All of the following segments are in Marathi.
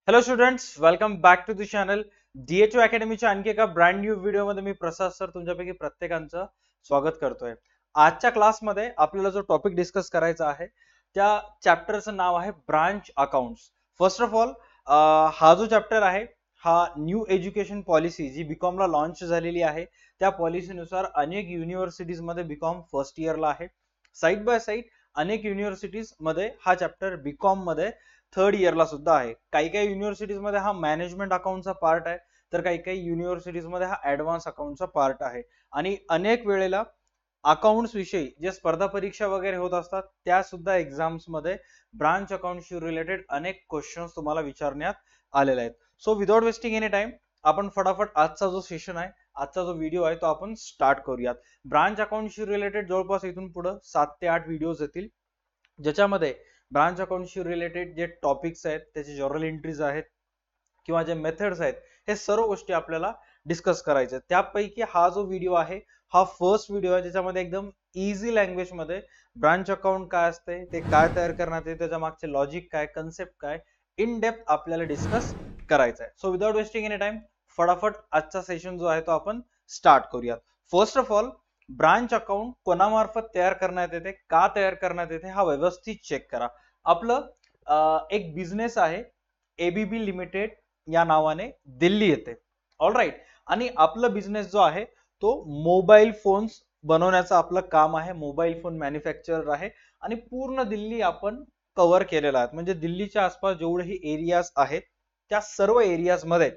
Hello students, welcome back to the channel DHO अकॅडमीच्या आणखी एका ब्रँड न्यू व्हिडिओमध्ये मी प्रसाद सर तुमच्यापैकी प्रत्येकांचं स्वागत करतोय. आजच्या क्लासमध्ये आपल्याला जो टॉपिक डिस्कस करायचा आहे त्या चॅप्टरचं नाव आहे branch accounts. First of all हा जो चॅप्टर आहे हा न्यू एज्युकेशन पॉलिसी जी बीकॉम ला लॉन्च झालेली आहे त्या पॉलिसीनुसार अनेक युनिव्हर्सिटीज मध्ये बीकॉम फर्स्ट इयरला आहे. साईड बाय साईड अनेक युनिव्हर्सिटीज मध्ये हा चॅप्टर बीकॉम मध्ये थर्ड इयरला सुद्धा आहे. काही काही युनिव्हर्सिटीज मध्ये हा मॅनेजमेंट अकाउंटचा पार्ट आहे, तर काही काही युनिव्हर्सिटीज मध्ये हा ऍडव्हान्स अकाउंटचा पार्ट आहे. आणि अनेक वेळेला अकाउंट्स विषयी जे स्पर्धा परीक्षा वगैरे होत असतात त्या सुद्धा एक्झाम्स मध्ये ब्रांच अकाउंटशी रिलेटेड अनेक क्वेश्चन्स तुम्हाला विचारण्यात आलेले आहेत. So without wasting any time आपण फटाफट आजचा जो सेशन आहे, आजचा जो व्हिडिओ आहे तो आपण स्टार्ट करूयात. ब्रांच अकाउंटशी रिलेटेड जवळपास इथून पुढे 7 ते 8 व्हिडिओज येतील, ज्याच्यामध्ये ब्रांच अकाउंटशी रिलेटेड जे टॉपिक्स आहेत, त्याचे जर्नल एंट्रीज आहेत किंवा जे मेथड्स आहेत, हे सर्व गोष्टी आपल्याला डिस्कस करायचे. त्यापैकी हा जो व्हिडिओ आहे हा फर्स्ट व्हिडिओ आहे ज्याच्यामध्ये एकदम इझी लँग्वेज मध्ये ब्रांच अकाउंट काय असते, ते काय तयार करण्यात येते, त्याच्या मागचे लॉजिक काय, कन्सेप्ट काय, इन डेप्थ आपल्याला डिस्कस करायचं आहे. So without wasting any time फटाफट आजचा सेशन जो आहे तो आपण स्टार्ट करूयात. First of all, branch account कोणामार्फत तयार करण्यात येते, का तयार करण्यात येते, हा व्यवस्थित चेक करा. आपलं एक बिझनेस आहे एबीबी लिमिटेड या नावाने, दिल्ली येते. All right. आणि आपला बिझनेस जो आहे तो मोबाईल फोन्स बनवण्याचं आपलं काम आहे. मोबाईल फोन मॅन्युफॅक्चरर आहे आणि पूर्ण दिल्ली आपण कव्हर केलेला आहे. म्हणजे दिल्लीच्या आसपास जेवढेही एरियाज आहेत त्या सर्व एरियाज मध्ये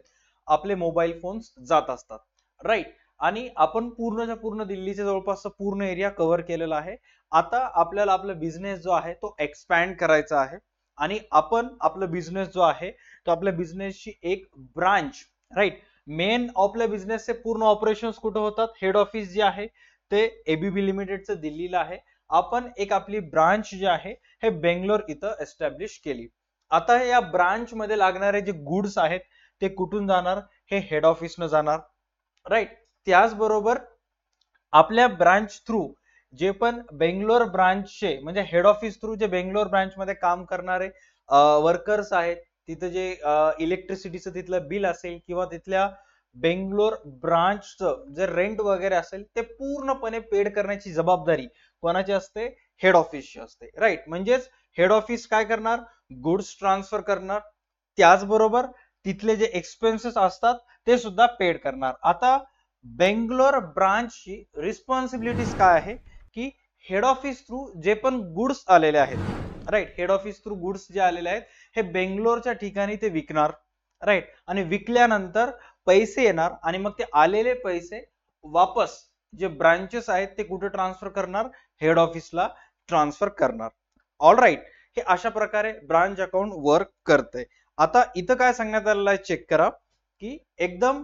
आपले मोबाईल फोन्स जात असतात. राईट. आणि आपण पूर्णच्या पूर्ण दिल्लीच्या जवळपास पूर्ण एरिया कव्हर केलेला आहे. आता आपल्याला आपला बिझनेस जो आहे तो एक्सपॅन्ड करायचा आहे आणि आपण आपला बिझनेस जो आहे तो आपल्या बिझनेसची एक ब्रांच, राईट, मेन आपल्या बिझनेसचे पूर्ण ऑपरेशन्स कुठे होतात, हेड ऑफिस जे आहे ते एबीबी लिमिटेडचं दिल्लीला आहे. आपण एक आपली ब्रांच जी आहे हे बेंगलोर इथं एस्टॅब्लिश केली. आता या ब्रांच मध्ये लागणारे जे गुड्स आहेत ते कुठून जाणार, हे हेड ऑफिसनं जाणार. राईट. त्याचबरोबर आपल्या ब्रांच थ्रू जे पण बेंगलोर ब्रांचचे म्हणजे हेड ऑफिस थ्रू जे बेंगलोर ब्रांच मध्ये काम करणारे वर्कर्स आहेत, तिथे जे इलेक्ट्रिसिटीचं तिथलं बिल असेल किंवा तिथल्या बेंगलोर ब्रांचचं जे रेंट वगैरे असेल ते पूर्णपणे पेड करण्याची जबाबदारी कोणाची असते, हेड ऑफिसची असते. राईट. म्हणजेच हेड ऑफिस काय करणार, गुड्स ट्रान्सफर करणार, त्याचबरोबर तिथले जे एक्सपेन्सेस असतात ते सुद्धा पेड करणार. आता बेंगलोर ब्रांचची रिस्पॉन्सिबिलिटीज काय आहे की हेड ऑफिस थ्रू जे पण गुड्स आलेले आहेत, right, head office through goods जे आलेले आहेत हे बेंगलोरच्या ठिकाणी ते विकणार. राईट. आणि विकल्यानंतर पैसे येणार आणि मग ते आलेले पैसे वापस जे ब्रांचेस आहेत ते कुठे ट्रान्सफर करणार, हेड ऑफिसला ट्रान्सफर करणार. All right. हे अशा प्रकारे ब्रांच अकाउंट वर्क करते. आता इथं काय सांगण्यात आलेलं आहे चेक करा की एकदम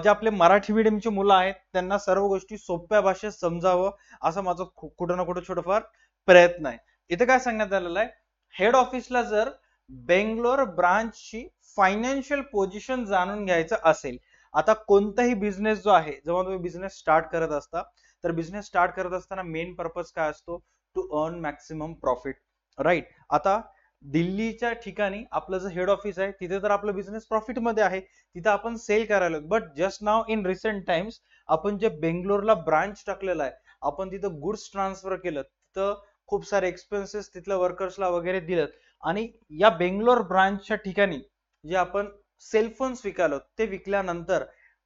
जे आपले मराठी मीडियमची मुलं आहेत त्यांना सर्व गोष्टी सोप्या भाषेत समजावं असं माझं कुठं ना कुठं छोटंफार प्रयत्न आहे. इथं काय सांगण्यात आलेलं आहे, हेड ऑफिसला जर बेंगलोर ब्रांचची फायनान्शियल पोझिशन जाणून घ्यायचं असेल, आता कोणताही बिझनेस जो आहे, जेव्हा तुम्ही बिझनेस स्टार्ट करत असता तर बिझनेस स्टार्ट करत असताना मेन पर्पज काय असतो, to earn maximum profit. Right. आता दिल्लीच्या ठिकाणी आपलं जे हेड ऑफिस आहे तिथे तर आपलं बिझनेस प्रॉफिट मध्ये आहे, तिथे आपण सेल करायला, but just now in recent times आपण जे बेंगलोरला ब्रांच टाकलेला आहे, आपण तिथं गुड्स ट्रान्सफर केलं, तिथं खूप सारे एक्सपेन्सेस तिथल्या वर्कर्सला वगैरे दिलं आणि या बेंगलोर ब्रांचच्या ठिकाणी जे आपण सेलफोन्स विकालो ते विकल्यानंतर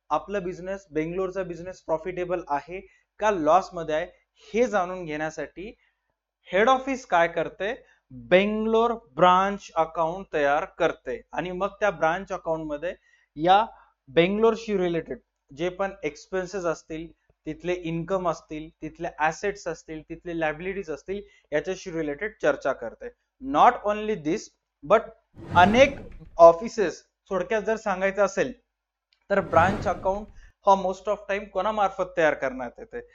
आपला बिझनेस, बेंगलोरचा बिझनेस प्रॉफिटेबल आहे का लॉस मध्ये आहे हे जाणून घेण्यासाठी हेड ऑफिस काय करते, बेंगलोर ब्रांच अकाउंट तयार करते आणि मग त्या ब्रांच अकाउंट मध्ये या बेंगलोरशी रिलेटेड जे पण एक्सपेन्सेस असतील, तिथले इन्कम असतील, तिथले ऍसेट्स असतील, तिथले लायबिलिटीज असतील, याच्याशी रिलेटेड चर्चा करते. नॉट ओनली दिस बट अनेक ऑफिसेस, थोडक्यात जर सांगायचं असेल तर ब्रांच अकाउंट हा मोस्ट ऑफ टाइम कोणामार्फत तयार करण्यात येते,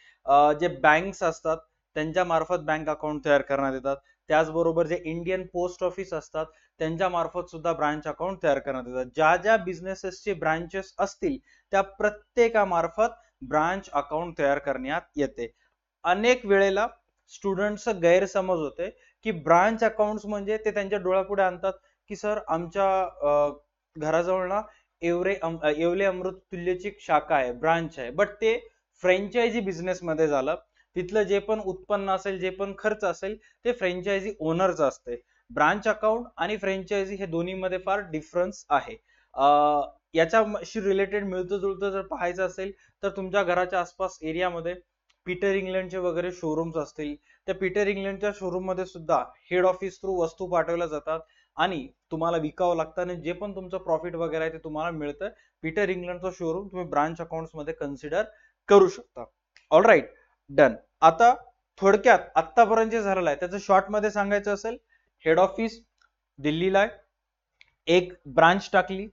जे बँक्स असतात त्यांच्या मार्फत बँक अकाउंट तयार करण्यात येतात. त्याचबरोबर जे इंडियन पोस्ट ऑफिस असतात त्यांच्या मार्फत सुद्धा ब्रांच अकाउंट तयार करण्यात येतात. ज्या ज्या बिझनेसेसचे ब्रांचेस असतील त्या प्रत्येकामार्फत ब्रांच अकाउंट तयार करण्यात येते. अनेक वेळेला स्टुडंटचा गैरसमज होते की ब्रांच अकाउंट्स म्हणजे ते त्यांच्या डोळ्यापुढे आणतात की सर आमच्या घराजवळ ना येवले अमृत तुल्यची शाखा आहे, ब्रांच आहे, बट ते फ्रँचायझी बिझनेस मध्ये झालं. तिथलं जे पण उत्पन्न असेल, जे पण खर्च असेल, ते फ्रँचायझी ओनरच असते. ब्रांच अकाउंट आणि फ्रँचायझी हे दोन्ही मध्ये फार डिफरन्स आहे. याच्याशी रिलेटेड मिळतं जुळतं जर पाहायचं असेल तर तुमच्या घराच्या आसपास एरियामध्ये पीटर इंग्लंडचे वगैरे शोरूम्स असतील. त्या पीटर इंग्लंडच्या शोरूम मध्ये सुद्धा हेड ऑफिस थ्रू वस्तू पाठवल्या जातात आणि तुम्हाला विकावं लागतं आणि जे पण तुमचं प्रॉफिट वगैरे आहे ते तुम्हाला मिळतं. पीटर इंग्लंडचं शोरूम तुम्ही ब्रांच अकाउंट्स मध्ये कन्सिडर करू शकता. All right, done. आता थोडक्यात आतापर्यंत जे झालेलं आहे त्याचं शॉर्ट मध्ये सांगायचं असेल, हेड ऑफिस दिल्लीला आहे, एक ब्रांच टाकली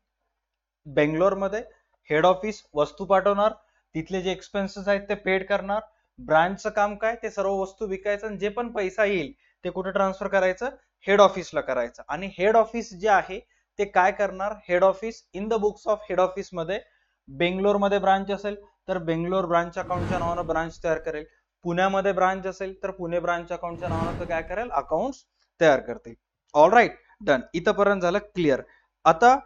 बेंगलोर मध्ये, हेड ऑफिस वस्तू पाठवणार, तिथले जे एक्सपेन्सेस आहेत ते पेड करणार. ब्रांचचं काम काय, ते सर्व वस्तू विकायचं आणि जे पण पैसा येईल ते कुठे ट्रान्सफर करायचं, हेड ऑफिसला करायचं. आणि हेड ऑफिस जे आहे ते काय करणार, head office in the books of head office मध्ये बेंगलोर मध्ये ब्रांच असेल तर बेंगलोर ब्रांच अकाउंटच्या नावानं ब्रांच तयार करेल. पुण्यामध्ये ब्रांच असेल तर पुणे ब्रांच अकाउंटच्या नावानं तो काय करेल, अकाउंट तयार करतील. All right, done. इथंपर्यंत झालं क्लिअर. आता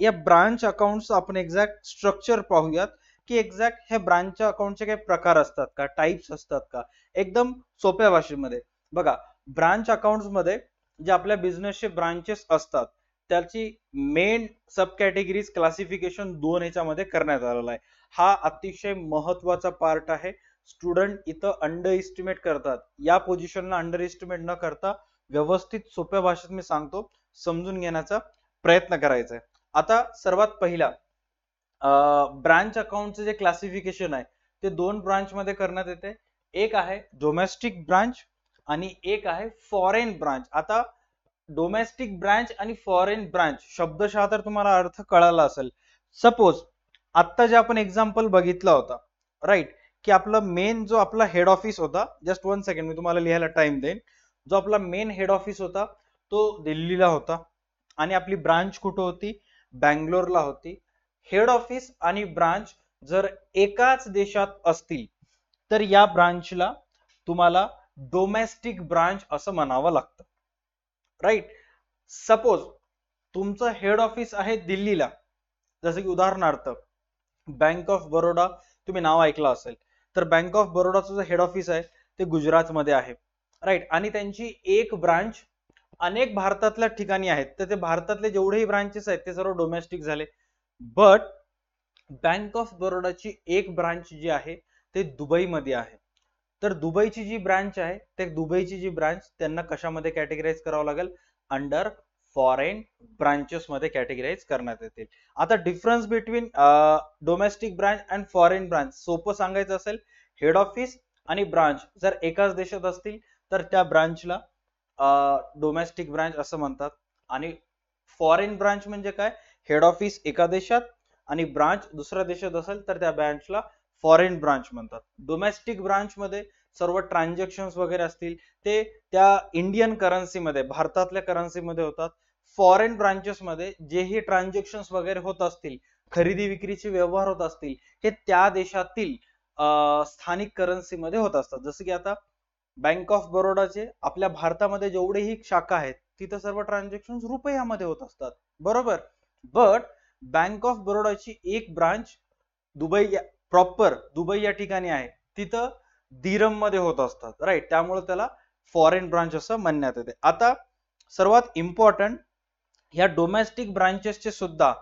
या ब्रांच अकाउंट्स आपण एक्झॅक्ट स्ट्रक्चर पाहूयात की एक्झॅक्ट हे ब्रांच अकाउंटचे काही प्रकार असतात का, टाइप्स असतात का. एकदम सोप्या भाषेमध्ये बघा, ब्रांच अकाउंट्स मध्ये जे आपल्या बिझनेसचे ब्रांचेस असतात त्याची मेन सब कॅटेगरीज क्लासिफिकेशन दोन ह्याच्यामध्ये करण्यात आलेला आहे. हा अतिशय महत्वाचा पार्ट आहे. स्टुडंट इथं अंडर एस्टिमेट करतात, या पोझिशनला अंडर एस्टिमेट न करता व्यवस्थित सोप्या भाषेत मी सांगतो, समजून घेण्याचा प्रयत्न करायचा आहे. आता सर्वात पहिला ब्रांच अकाउंटचे जे क्लासिफिकेशन आहे ते दोन ब्रांच मध्ये करण्यात येते. एक आहे डोमेस्टिक ब्रांच आणि एक आहे फॉरेन ब्रांच. आता डोमेस्टिक ब्रांच आणि फॉरेन ब्रांच शब्दशः तर तुम्हाला अर्थ कळाला असेल. सपोज आता जे आपण एक्झाम्पल बघितला होता, राईट, की आपला मेन जो आपला हेड ऑफिस होता, जस्ट 1 सेकंड मी तुम्हाला लिहायला टाइम देईन. जो आपला मेन हेड ऑफिस होता तो दिल्लीला होता आणि आपली ब्रांच कुठं होती, बँगलोरला होती. हेड ऑफिस आणि ब्रांच जर एकाच देशात असतील तर या ब्रांचला तुम्हाला डोमेस्टिक ब्रांच असं म्हणावं लागतं. राईट. सपोज तुमचं हेड ऑफिस आहे दिल्लीला, जसं की उदाहरणार्थ बँक ऑफ बरोडा, तुम्ही नाव ऐकलं असेल, तर बँक ऑफ बरोडाचं जे हेड ऑफिस आहे ते गुजरातमध्ये आहे. राईट. आणि त्यांची एक ब्रांच अनेक भारतातल्या ठिकाणी आहेत, तर ते भारतातले जेवढेही ब्रांचेस आहेत ते सर्व डोमेस्टिक झाले. बट बँक ऑफ बरोडाची एक ब्रांच जी आहे ते दुबईमध्ये आहे. तर दुबईची जी ब्रांच आहे ते दुबईची जी ब्रांच त्यांना कशामध्ये कॅटेगराइज करावं लागेल, अंडर फॉरेन ब्रांचेस मध्ये कॅटेगराइज करण्यात येतील. आता difference between domestic branch and foreign branch सोपं सांगायचं असेल, हेड ऑफिस आणि ब्रांच जर एकाच देशात असतील तर त्या ब्रांचला डोमेस्टिक ब्रांच असं म्हणतात. आणि फॉरेन ब्रांच म्हणजे काय, हेड ऑफिस एका देशात आणि ब्रांच दुसऱ्या देशात असेल तर त्या ब्रांचला फॉरेन ब्रांच म्हणतात. डोमेस्टिक ब्रांच मध्ये सर्व ट्रान्झॅक्शन वगैरे असतील ते त्या इंडियन करन्सीमध्ये, भारतातल्या करन्सीमध्ये होतात. फॉरेन ब्रांचेस मध्ये जेही ट्रान्झॅक्शन वगैरे होत असतील, खरेदी विक्रीचे व्यवहार होत असतील, हे त्या देशातील स्थानिक करन्सीमध्ये होत असतात. जसं की आता बँक ऑफ बरोडाचे आपल्या भारतामध्ये जेवढेही शाखा आहेत तिथं सर्व ट्रान्झॅक्शन रुपयामध्ये होत असतात, बरोबर. बट बँक ऑफ बरोडाची एक ब्रांच दुबई, प्रॉपर दुबई या ठिकाणी आहे, तिथं दिरम मध्ये होत असतात. राईट. त्यामुळे त्याला फॉरेन ब्रांच असं म्हणण्यात येते. आता सर्वात इम्पॉर्टंट, ह्या डोमेस्टिक ब्रांचेसचे सुद्धा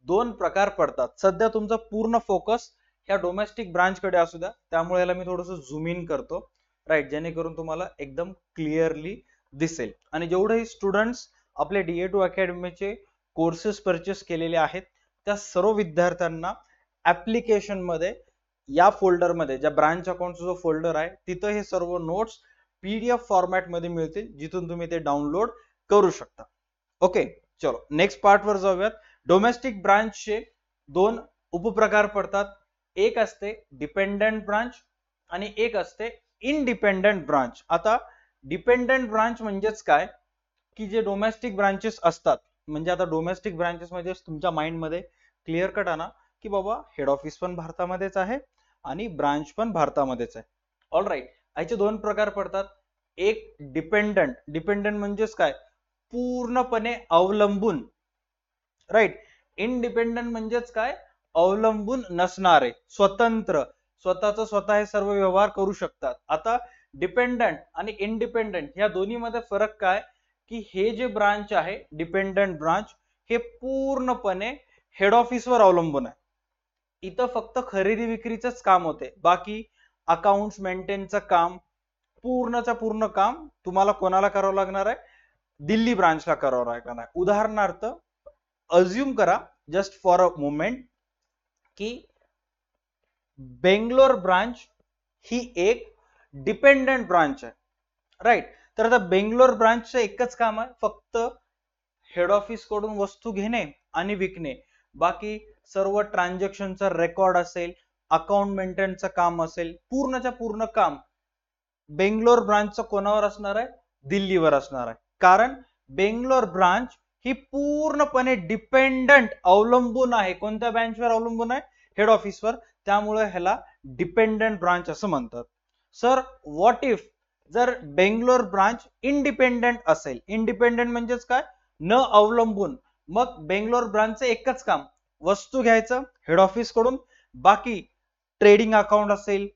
दोन प्रकार पडतात. सध्या तुमचा पूर्ण फोकस ह्या डोमेस्टिक ब्रांच कडे असू द्या, त्यामुळे याला मी थोडंसं झूम इन करतो, राईट, जेणेकरून तुम्हाला एकदम क्लिअरली दिसेल. आणि जेवढेही स्टुडंट्स आपले DA2 अकॅडमीचे कोर्सेस परचेस केलेले आहेत त्या सर्व विद्यार्थ्यांना ऍप्लिकेशन मध्ये या फोल्डर मध्ये, ज्या ब्रांच अकाउंटचा जो फोल्डर आहे तिथं हे सर्व नोट्स PDF फॉर्मॅट मध्ये मिळतील, जिथून तुम्ही ते डाउनलोड करू शकता. ओके, चलो नेक्स्ट पार्ट वर जाऊयात. डोमेस्टिक ब्रांचचे दोन उपप्रकार पडतात. एक असते डिपेंडंट ब्रांच आणि एक असते इंडिपेंडंट ब्रांच. आता डिपेंडंट ब्रांच म्हणजेच काय, की जे डोमेस्टिक ब्रांचेस असतात, म्हणजे आता डोमेस्टिक ब्रांचेस म्हणजे तुमच्या माइंड मध्ये क्लिअर कट आणा की बाबा हेड ऑफिस पण भारतामध्येच आहे आणि ब्रांच पण भारतामध्येच आहे. All right. याचे दोन प्रकार पडतात. एक डिपेंडंट, डिपेंडंट म्हणजेच काय, पूर्णपणे अवलंबून, राईट. इंडिपेंडंट म्हणजेच काय, अवलंबून नसणारे, स्वतंत्र, स्वतःच स्वतः हे सर्व व्यवहार करू शकतात. आता डिपेंडंट आणि इंडिपेंडंट या दोन्ही मध्ये फरक काय, की हे जे ब्रांच आहे डिपेंडंट ब्रांच हे पूर्णपणे हेड ऑफिसवर अवलंबून आहे. इथं फक्त खरेदी विक्रीचंच काम होते, बाकी अकाउंट्स मेंटेनचं काम, पूर्णचं पूर्ण काम तुम्हाला कोणाला करावं लागणार आहे, दिल्ली ब्रांचला करावं लागणार आहे. उदाहरणार्थ अज्युम करा जस्ट फॉर अ मोमेंट की बेंगलोर ब्रांच ही एक डिपेंडंट ब्रांच आहे, राईट. तर आता बेंगलोर ब्रांचचं एकच काम आहे, फक्त हेड ऑफिस कडून वस्तू घेणे आणि विकणे. बाकी सर्व ट्रान्झॅक्शनचा रेकॉर्ड असेल, अकाउंट मेंटेनचं काम असेल, पूर्णच्या पूर्ण काम बेंगलोर ब्रांचचं कोणावर असणार आहे, दिल्लीवर असणार आहे. कारण बेंगलोर ब्रांच ही पूर्णपणे डिपेंडंट अवलंबून आहे. कोणत्या ब्रांचवर अवलंबून आहे, हेड ऑफिसवर. त्यामुळे ह्याला डिपेंडंट ब्रांच असं म्हणतात. सर व्हॉट इफ जर बेंगलोर ब्रांच इंडिपेंडंट असेल, इंडिपेंडंट म्हणजेच काय, न अवलंबून, मग बेंगलोर ब्रांचचं एकच काम वस्तू घ्यायचं हेड ऑफिस कडून, बाकी ट्रेडिंग अकाउंट असेल,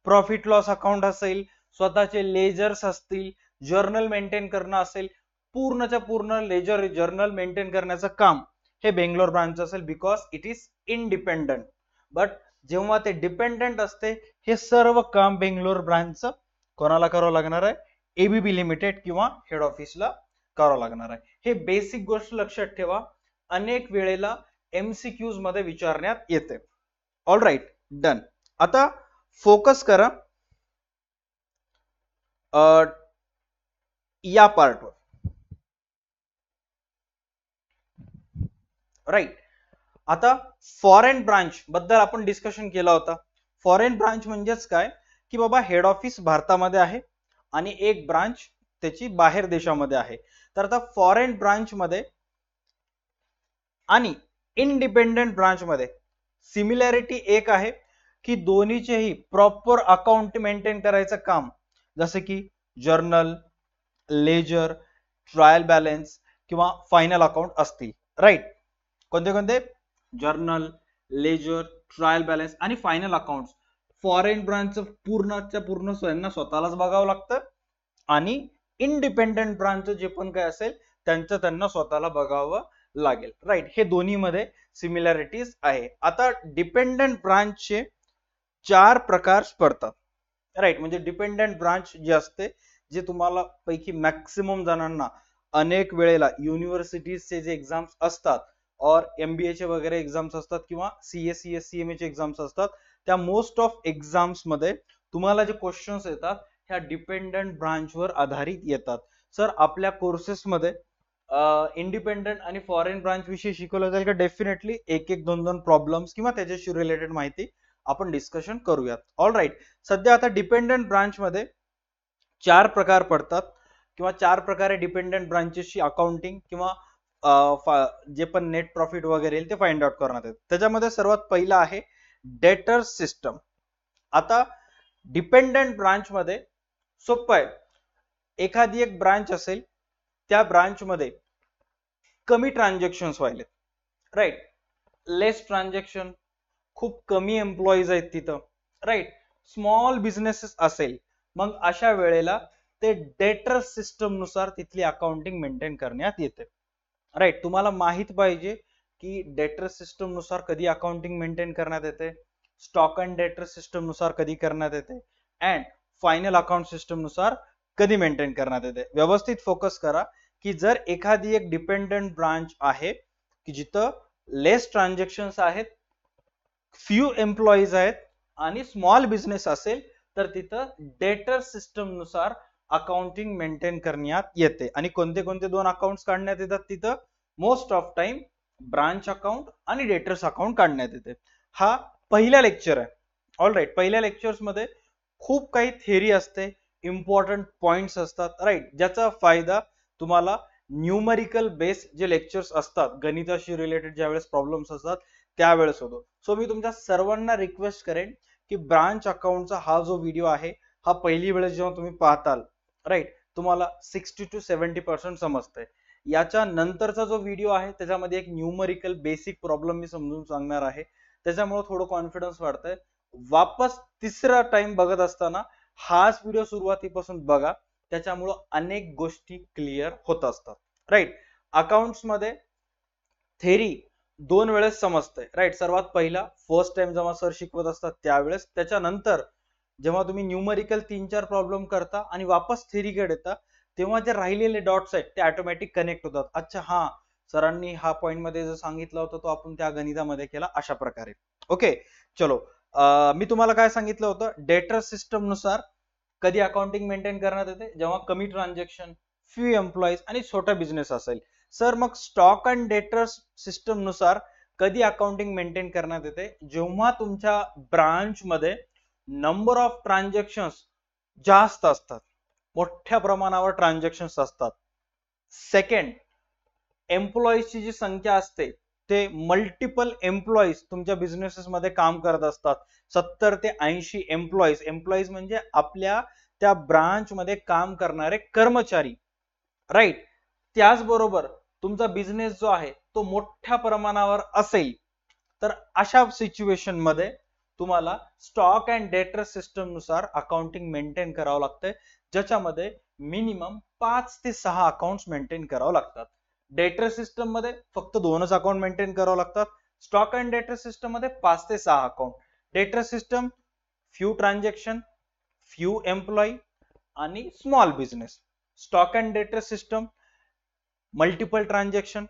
प्रॉफिट लॉस अकाउंट असेल, स्वतःचे लेजर्स असतील, जर्नल मेंटेन करणं असेल, पूर्णच्या पूर्ण लेजर जर्नल मेंटेन करण्याचं काम हे बेंगलोर ब्रांच असेल, because it is independent. But जेव्हा ते डिपेंडंट असते, हे सर्व काम बेंगलोर ब्रांचचं कोणाला करावं लागणार आहे, एबीबी लिमिटेड किंवा हेड ऑफिसला करावं लागणार आहे. हे बेसिक गोष्ट लक्षात ठेवा, अनेक वेळेला एमसीक्यूज मध्ये विचारण्यात येते. All right, done. आता फोकस करा या पार्टवर, राईट. आता फॉरेन ब्रांच बद्दल आपण डिस्कशन केला होता. फॉरेन ब्रांच म्हणजेच काय, की बाबा हेड ऑफिस भारतामध्ये आहे आणि एक ब्रांच त्याची बाहेर देशामध्ये आहे. तर आता फॉरेन ब्रांच मध्ये आणि इंडिपेंडंट ब्रांच मध्ये सिमिलॅरिटी एक आहे, की दोन्हीचेही प्रॉपर अकाउंट मेंटेन करायचं काम, जसे की जर्नल, लेजर, ट्रायल बॅलन्स किंवा फायनल अकाउंट असतील, राईट. कोणते कोणते, जर्नल, लेजर, ट्रायल बॅलन्स आणि फायनल अकाउंट फॉरेन ब्रांच पूर्णच्या पूर्ण स्वतःलाच बघावं लागतं, आणि इंडिपेंडंट ब्रांच जे पण काय असेल त्यांना स्वतःला बघावं लागेल, राईट. हे दोन्ही मध्ये सिमिलॅरिटीज आहे. आता डिपेंडंट ब्रांचचे 4 प्रकार पडतात, राईट. म्हणजे डिपेंडंट ब्रांच जे असते, जे तुम्हाला पैकी मॅक्सिमम जणांना अनेक वेळेला युनिव्हर्सिटीजचे जे एक्झाम्स असतात, और एमबीए चे वगैरे एक्झाम्स असतात, किंवा सीएस सीएमए चे एक्झाम्स असतात, त्या मोस्ट ऑफ एक्झाम्स मध्ये तुम्हाला जे क्वेश्चन्स येतात ह्या डिपेंडंट ब्रांचवर आधारित येतात. सर आपल्या कोर्सेस मध्ये इंडिपेंडंट आणि फॉरेन ब्रांच विषयी शिकवलं जाईल का? डेफिनेटली एक एक दोन दोन प्रॉब्लेम्स किंवा त्याच्याशी रिलेटेड माहिती आपण डिस्कशन करूयात. All right. सध्या आता डिपेंडंट ब्रांच मध्ये 4 प्रकार पडतात, किंवा 4 प्रकारे डिपेंडंट ब्रांचेसची अकाउंटिंग किंवा जे पण नेट प्रॉफिट वगैरे येईल ते फाइंड आउट करण्यात येते. त्याच्यामध्ये सर्वात पहिला आहे डेटर सिस्टम. आता डिपेंडंट ब्रांच मध्ये सोपं आहे, एखादी एक ब्रांच असेल, त्या ब्रांच मध्ये कमी ट्रान्झॅक्शन्स व्हायले, राईट. लेस ट्रान्झॅक्शन, खूप कमी एम्प्लॉईज आहेत तिथं, राईट. स्मॉल बिझनेसेस असेल, मग अशा वेळेला ते डेटर सिस्टम नुसार तिथली अकाउंटिंग मेंटेन करण्यात येते, राईट. तुम्हाला माहित पाहिजे की डेटर सिस्टम नुसार कधी अकाउंटिंग मेंटेन करण्यात येते, स्टॉक अँड डेटर सिस्टम नुसार कधी करण्यात येते, अँड फायनल अकाउंट सिस्टम नुसार कधी मेंटेन करण्यात येते. व्यवस्थित फोकस करा की जर एखादी एक डिपेंडंट ब्रांच आहे की जिथं लेस ट्रान्झॅक्शन्स आहेत, फ्यू एम्प्लॉईज आहेत आणि स्मॉल बिझनेस असेल, तर तिथं डेटर सिस्टम नुसार अकाउंटिंग मेंटेन करण्यात येते. आणि कोणते कोणते 2 अकाउंट्स काढण्यात येतात तिथं? Most of time branch account आणि डेटर्स अकाउंट काढण्यात येते. हा पहिला लेक्चर आहे. All right. पहिल्या लेक्चर्स मध्ये खूप काही थेअरी असते, इम्पॉर्टंट पॉइंट्स असतात, राईट, ज्याचा फायदा तुम्हाला न्यूमरिकल बेस जे लेक्चर्स असतात, गणिताशी रिलेटेड ज्यावेळेस प्रॉब्लेम्स असतात त्यावेळेस होतो. सो मी तुमच्या सर्वांना रिक्वेस्ट करेन की ब्रांच अकाउंटचा हा जो व्हिडिओ आहे हा पहिली वेळेस जेव्हा तुम्ही पाहताल, राईट, तुम्हाला 60 to 70% समजतंय. याच्या नंतरचा जो व्हिडिओ आहे त्याच्यामध्ये एक न्यूमरिकल बेसिक प्रॉब्लेम मी समजून सांगणार आहे, त्याच्यामुळे थोडं कॉन्फिडन्स वाढतंय. वापस तिसरा टाइम बघत असताना हाच व्हिडिओ सुरुवातीपासून बघा, त्याच्यामुळे अनेक गोष्टी क्लिअर होत असतात. राईट, अकाउंट्स मध्ये थेरी दोन वेळेस समजते. राईट, सर्वात पहिला फर्स्ट टाइम जेव्हा सर शिकवत असतात त्यावेळेस, त्याच्यानंतर जेव्हा तुम्ही न्यूमरिकल 3-4 प्रॉब्लेम करता आणि वापस थेरीकडे येता तेव्हा जे राहिलेले डॉट्स आहेत ते ऑटोमॅटिक कनेक्ट होतात. अच्छा, हा सरांनी हा पॉइंट मध्ये जो सांगितला होता तो आपण त्या गणितामध्ये केला, अशा प्रकारे. ओके, चलो. मी तुम्हाला काय सांगितलं होतं, डेटर सिस्टम नुसार कधी अकाउंटिंग मेंटेन करण्यात येते, जेव्हा कमी ट्रान्झॅक्शन, फ्यू एम्प्लॉईज आणि छोटा बिझनेस असेल. सर मग स्टॉक अँड डेटर सिस्टम नुसार कधी अकाउंटिंग मेंटेन करण्यात येते, जेव्हा तुमच्या ब्रांच मध्ये नंबर ऑफ ट्रान्झॅक्शन्स जास्त असतात, मोठ्या प्रमाणावर ट्रान्झॅक्शन्स असतात. सेकंड, एम्प्लॉईजची जी संख्या असते ते मल्टिपल एम्प्लॉईज तुमच्या बिझनेसेस मध्ये काम करत असतात. 70 ते 80 एम्प्लॉईज. एम्प्लॉईज म्हणजे आपल्या त्या ब्रांच मध्ये काम करणारे कर्मचारी. राईट, त्याचबरोबर तुमचा बिझनेस जो आहे तो मोठ्या प्रमाणावर असेल तर अशा सिच्युएशन मध्ये तुम्हाला स्टॉक अँड डेटर सिस्टम नुसार अकाउंटिंग मेंटेन करावं लागतंय, ज्याच्यामध्ये मिनिमम 5 ते 6 अकाउंट्स मेंटेन करावं लागतात. डेटर सिस्टम मध्ये फक्त 2च अकाउंट मेंटेन करावं लागतात. स्टॉक अँड डेटर सिस्टम मध्ये 5 ते 6 अकाउंट. डेटर system few transaction, few employee आणि small business. Stock and debtor system multiple transaction,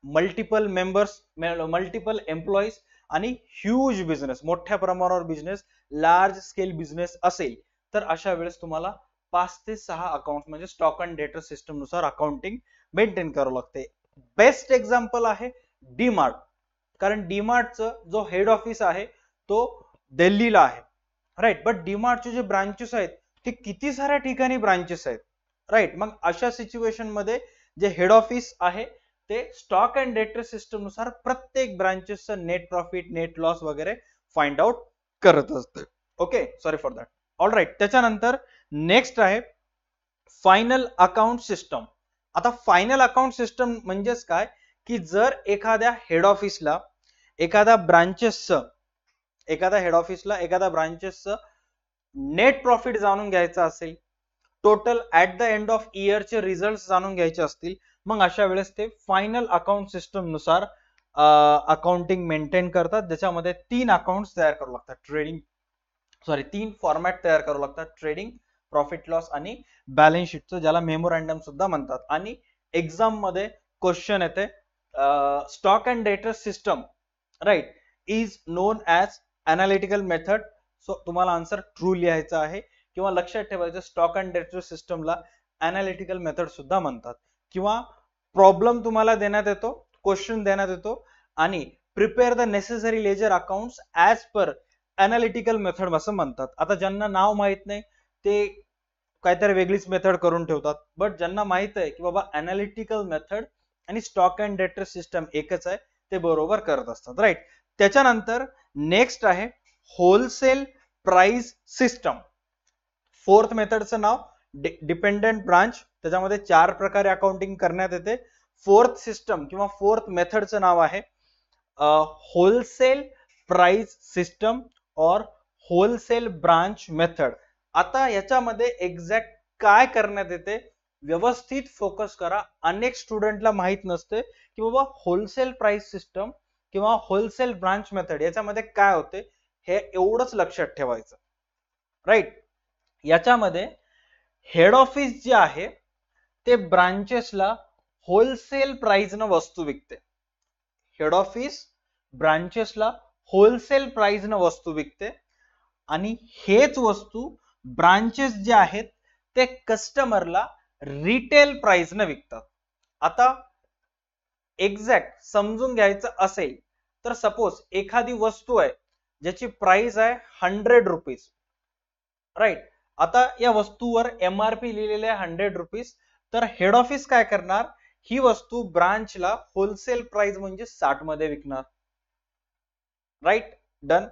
multiple members, multiple employees आणि ह्यूज बिझनेस, मोठ्या प्रमाणावर बिझनेस, लार्ज स्केल बिझनेस असेल तर अशा वेळेस तुम्हाला 5 ते 6 अकाउंट म्हणजे स्टॉक अँड डेटर सिस्टम नुसार अकाउंटिंग मेंटेन करावं लागते. बेस्ट एक्झाम्पल आहे डीमार्ट, कारण डीमार्टचं जो हेड ऑफिस आहे तो दिल्लीला आहे. राईट, बट डीमार्टचे जे ब्रांचेस आहेत ते किती साऱ्या ठिकाणी ब्रांचेस आहेत. राईट, मग अशा सिच्युएशन मध्ये जे हेड ऑफिस आहे ते स्टॉक अँड डेटर सिस्टम नुसार प्रत्येक ब्रांचेसचं नेट प्रॉफिट, नेट लॉस वगैरे फाइंड आउट करत असते. Okay, sorry for that. All right, त्याच्यानंतर नेक्स्ट आहे फायनल अकाउंट सिस्टम. आता फायनल अकाउंट सिस्टम म्हणजेच काय, की जर एखाद्या हेड ऑफिसला एखाद्या ब्रांचेसचं नेट प्रॉफिट जाणून घ्यायचं असेल, total at the end of इयरचे रिझल्ट जाणून घ्यायचे असतील, मग अशा वेळेस ते फायनल अकाउंट सिस्टम नुसार अकाउंटिंग मेंटेन करतात, ज्याच्यामध्ये 3 अकाउंट्स तयार करावे लागतात. 3 फॉर्मॅट तयार करावे लागतात, ट्रेडिंग, प्रॉफिट लॉस आणि बॅलन्स शीटचं, ज्याला मेमोरँडम सुद्धा म्हणतात. आणि एक्झाम मध्ये क्वेश्चन येते, stock and debtor system right is known as analytical method. So तुम्हाला आन्सर ट्रू लिहायचा आहे, किंवा लक्षात ठेवायचं स्टॉक अँड डेटर सिस्टमला अनालिटिकल मेथड सुद्धा म्हणतात. किंवा प्रॉब्लेम तुम्हाला देण्यात येतो, क्वेश्चन देण्यात येतो आणि prepare the necessary ledger accounts as per analytical method असं म्हणतात. आता ज्यांना नाव माहित नाही ते काहीतरी वेगळीच मेथड करून ठेवतात, बट ज्यांना माहित आहे की बाबा अनालिटिकल मेथड आणि स्टॉक अँड डेटर सिस्टम एकच आहे ते बरोबर करत असतात. राईट, त्याच्यानंतर नेक्स्ट आहे होलसेल प्राइस सिस्टम. फोर्थ मेथडचं नाव डिपेंडंट ब्रांच, त्याच्यामध्ये 4 प्रकारे अकाउंटिंग करण्यात येते. फोर्थ सिस्टम किंवा फोर्थ मेथडचं नाव आहे होलसेल प्राइस सिस्टम और होलसेल ब्रांच मेथड. आता याच्यामध्ये एक्झॅक्ट काय करण्यात येते व्यवस्थित फोकस करा. अनेक स्टुडंटला माहित नसते की बाबा होलसेल प्राइस सिस्टम किंवा होलसेल ब्रांच मेथड याच्यामध्ये काय होते, हे एवढंच लक्षात ठेवायचं. राईट, याच्यामध्ये हेड ऑफिस जे आहे ते ब्रांचेसला होलसेल प्राइसनं वस्तू विकते. हेड ऑफिस ब्रांचेसला होलसेल प्राइसनं वस्तू विकते आणि हेच वस्तू ब्रांचेस जे आहेत ते कस्टमरला रिटेल प्राइसनं विकतात. आता एक्झॅक्ट समजून घ्यायचं असेल तर सपोज एखादी वस्तू आहे ज्याची प्राइस आहे 100 रुपीज. राईट, आता या वस्तूवर एमआरपी लिहिलेले आहे 100 रुपीज. तर हेड ऑफिस काय करणार, ही वस्तू ब्रांचला होलसेल प्राइस म्हणजे 60 मध्ये विकणार. Right, done.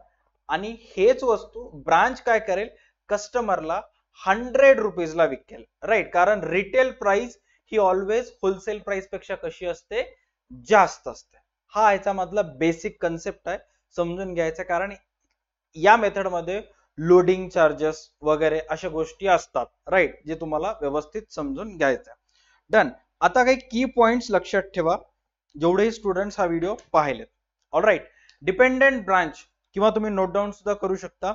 आणि हेच वस्तू ब्रांच काय करेल, कस्टमरला 100 रुपीजला विकेल. राईट, कारण रिटेल प्राइस ही ऑलवेज होलसेल प्राइस पेक्षा कशी असते, जास्त असते. हा याचा मधला बेसिक कन्सेप्ट आहे, समजून घ्यायचा. कारण या मेथड मध्ये लोडिंग चार्जेस वगैरे अशा गोष्टी असतात, राईट, जे तुम्हाला व्यवस्थित समजून घ्यायचं. डन. आता काही की पॉइंट्स लक्षात ठेवा जेवढेही स्टुडंट्स हा व्हिडिओ पाहिलेत. ऑलराईट. डिपेंडेंट ब्रांच किंवा तुम्ही नोट डाऊन सुद्धा करू शकता.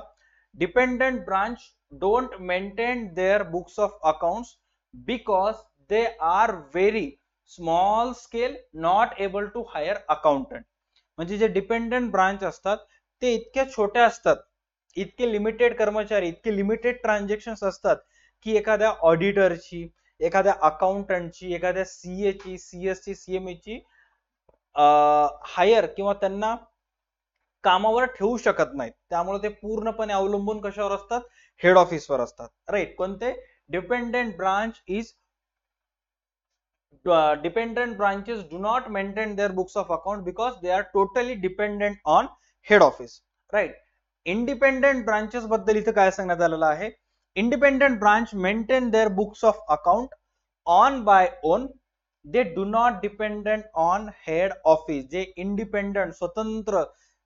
Dependent branch don't maintain their books of accounts because they are very small scale, not able to hire accountant. म्हणजे जे डिपेंडेंट ब्रांच असतात ते इतक्या छोट्या असतात, इतके लिमिटेड कर्मचारी, इतके लिमिटेड ट्रान्झॅक्शन्स असतात की एखाद्या ऑडिटरची, एखाद्या अकाउंटंटची, एखाद्या सीए ची, सीएस ची, सीएमए ची हायर किंवा त्यांना कामावर ठेवू शकत नाहीत. त्यामुळे ते पूर्णपणे अवलंबून कशावर असतात, हेड ऑफिसवर असतात, राईट. कोणते? Dependent branch is dependent branches do not maintain their books of account because they are totally dependent on head office, right. Independent branches बद्दल इथे काय सांगण्यात आलेलं आहे, independent branch maintain their books of account on by own, they do not dependent on head office. जे independent स्वतंत्र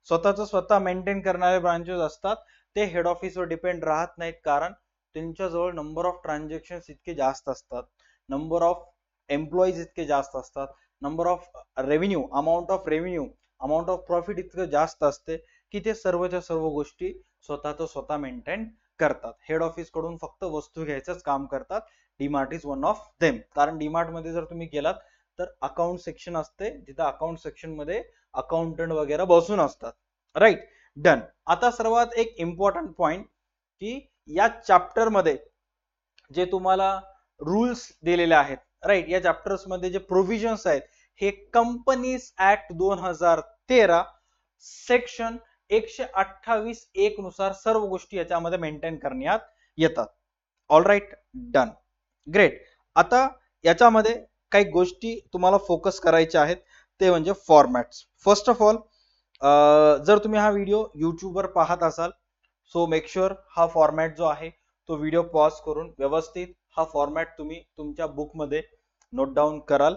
स्वतःच स्वतः मेंटेन करणारे ब्रांचेस असतात ते हेड ऑफिसवर डिपेंड राहत नाहीत, कारण त्यांच्याजवळ नंबर ऑफ ट्रान्झॅक्शन्स इतके जास्त असतात, नंबर ऑफ एम्प्लॉईज इतके जास्त असतात, number of revenue, amount of revenue, amount of profit इतकं जास्त असते की ते सर्वच्या सर्व गोष्टी स्वतःच स्वतः मेंटेन करतात. हेड ऑफिस कडून फक्त वस्तू घ्यायचंच काम करतात. DMart is one of them. कारण डीमार्ट मध्ये जर तुम्ही गेलात तर अकाउंट सेक्शन असते, जिथे अकाउंट सेक्शन मध्ये अकाउंटंट वगैरे बसून असतात, राईट. डन. आता सर्वात एक इम्पॉर्टंट पॉइंट की या चॅप्टर मध्ये जे तुम्हाला रूल्स दिलेले आहेत, राईट, या चॅप्टर्स मध्ये जे प्रोव्हिजन्स आहेत हे कंपनीज ऍक्ट 2013 सेक्शन 128(1) नुसार सर्व गोष्टी याच्यामध्ये मेंटेन करण्यात येतात. All right. डन. ग्रेट. आता याच्यामध्ये काही गोष्टी तुम्हाला फोकस करायच्या आहेत, ते म्हणजे फॉर्मॅट्स. फर्स्ट ऑफ ऑल, जर तुम्ही हा व्हिडिओ YouTube वर पाहत असाल सो मेक शुअर हा फॉर्मॅट जो आहे तो व्हिडिओ पॉज करून व्यवस्थित हा फॉर्मॅट तुम्ही तुमच्या बुक मध्ये नोट डाऊन कराल.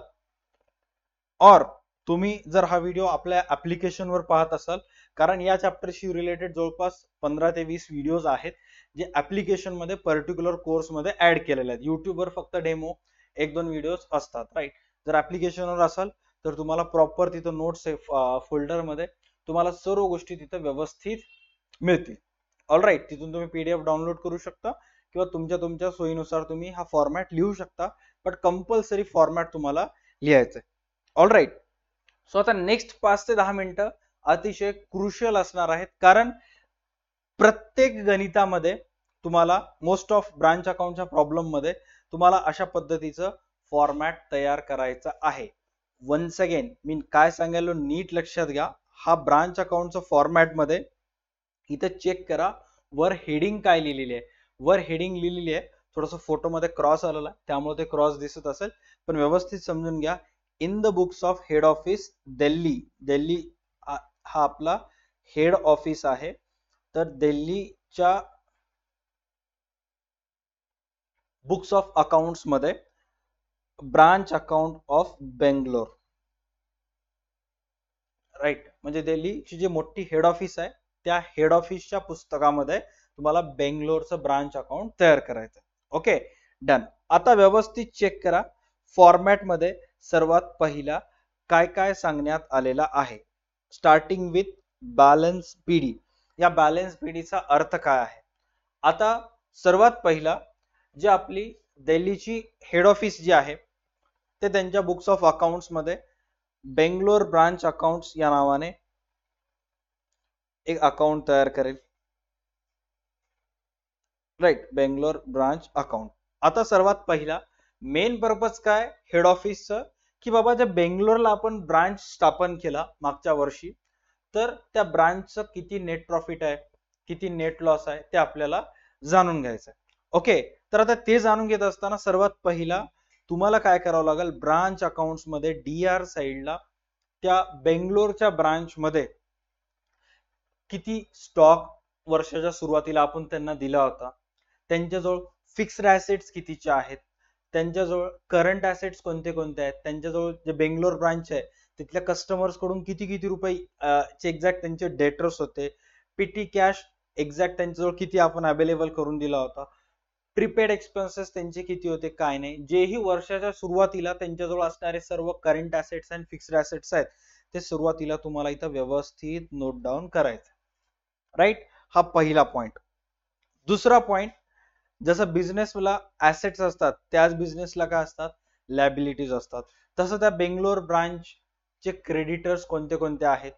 और तुम्ही जर हा व्हिडिओ आपल्या ऍप्लिकेशन वर पाहत असाल, कारण या चॅप्टरशी रिलेटेड जवळपास 15 ते 20 व्हिडिओज आहेत जे ऍप्लिकेशन मध्ये पर्टिक्युलर कोर्स मध्ये ऍड केलेले आहेत. YouTube वर फक्त डेमो 1-2 व्हिडिओज असतात, राईट. जर ऍप्लिकेशन वर असाल तर तुम्हाला प्रॉपर तिथं नोट्स फोल्डर मध्ये तुम्हाला सर्व गोष्टी तिथं व्यवस्थित मिळतील. All right. तिथून तुम्ही PDF डाउनलोड करू शकता किंवा तुमच्या सोयीनुसार तुम्ही हा फॉर्मॅट लिहू शकता, बट कंपल्सरी फॉर्मॅट तुम्हाला लिहायचं आहे. All right. सो आता नेक्स्ट 5 ते 10 मिनिटं अतिशय क्रुशियल असणार आहेत, कारण प्रत्येक गणितामध्ये तुम्हाला मोस्ट ऑफ ब्रांच अकाउंटच्या प्रॉब्लेम मध्ये तुम्हाला अशा पद्धतीचं फॉर्मॅट तयार करायचं आहे. वन्स अगेन मी काय सांगायलो नीट लक्षात घ्या. हा ब्रांच अकाउंटचा फॉर्मॅट मध्ये इथे चेक करा, वर हेडिंग काय लिहिलेली आहे. वर हेडिंग लिहिलेली आहे, थोडंसं फोटो मध्ये क्रॉस आलेला त्यामुळे ते क्रॉस दिसत असेल, पण व्यवस्थित समजून घ्या. In the books of head office Delhi, Delhi हा आपला हेड ऑफिस आहे, तर दिल्लीच्या बुक्स ऑफ अकाउंट्स मध्ये branch account of Bangalore, right, म्हणजे दिल्लीची जी मोठी हेड ऑफिस आहे त्या हेड ऑफिसच्या पुस्तकामध्ये तुम्हाला बेंगलोरचं ब्रांच अकाउंट तयार करायचं. ओके. डन. आता व्यवस्थित चेक करा फॉर्मॅट मध्ये सर्वात पहिला काय काय सांगण्यात आलेला आहे. Starting with balance PD. या बॅलन्स पीडीचा अर्थ काय आहे. आता सर्वात पहिला जे आपली दिल्लीची हेड ऑफिस जी आहे ते त्यांच्या बुक्स ऑफ अकाउंट्स मध्ये बेंगलोर ब्रांच अकाउंट्स या नावाने एक अकाउंट तयार करेल, राईट. Bangalore branch account. आता सर्वात पहिला मेन पर्पज काय हेड ऑफिसचं, की बाबा ज्या बेंगलोरला आपण ब्रांच स्थापन केला मागच्या वर्षी, तर त्या ब्रांचचं किती नेट प्रॉफिट आहे, किती नेट लॉस आहे ते आपल्याला जाणून घ्यायचं आहे. ओके. तर आता ते जाणून घेत असताना सर्वात पहिला तुम्हाला काय करावं लागेल, ब्रांच अकाउंट्स मध्ये DR साइडला त्या बेंगलोरच्या ब्रांच मध्ये किती स्टॉक वर्षाच्या सुरुवातीला आपण त्यांना दिला होता, त्यांच्याजवळ फिक्स्ड ऍसेट्स कितीचे आहेत, त्यांच्याजवळ करंट ऍसेट्स कोणते कोणते आहेत, त्यांच्याजवळ जे बेंगलोर ब्रांच आहे तिथल्या कस्टमर्स कडून किती किती रुपये चे एक्झॅक्ट त्यांचे डेटर्स होते, पीटी कॅश एक्झॅक्ट त्यांच्याजवळ किती आपण अवेलेबल करून दिला होता, प्रीपेड एक्सपेन्सेस त्यांचे किती होते काय नाही, जेही वर्षाच्या सुरुवातीला त्यांच्याजवळ असणारे सर्व करंट ऍसेट्स आणि फिक्स्ड ऍसेट्स आहेत ते सुरुवातीला तुम्हाला इथं व्यवस्थित नोट डाऊन करायचं. राईट, हा पहिला पॉइंट. दुसरा पॉइंट, जसं बिझनेसला ऍसेट्स असतात त्याच बिझनेसला काय असतात, लॅबिलिटीज असतात. तसं त्या बेंगलोर ब्रांचचे क्रेडिटर्स कोणते कोणते आहेत,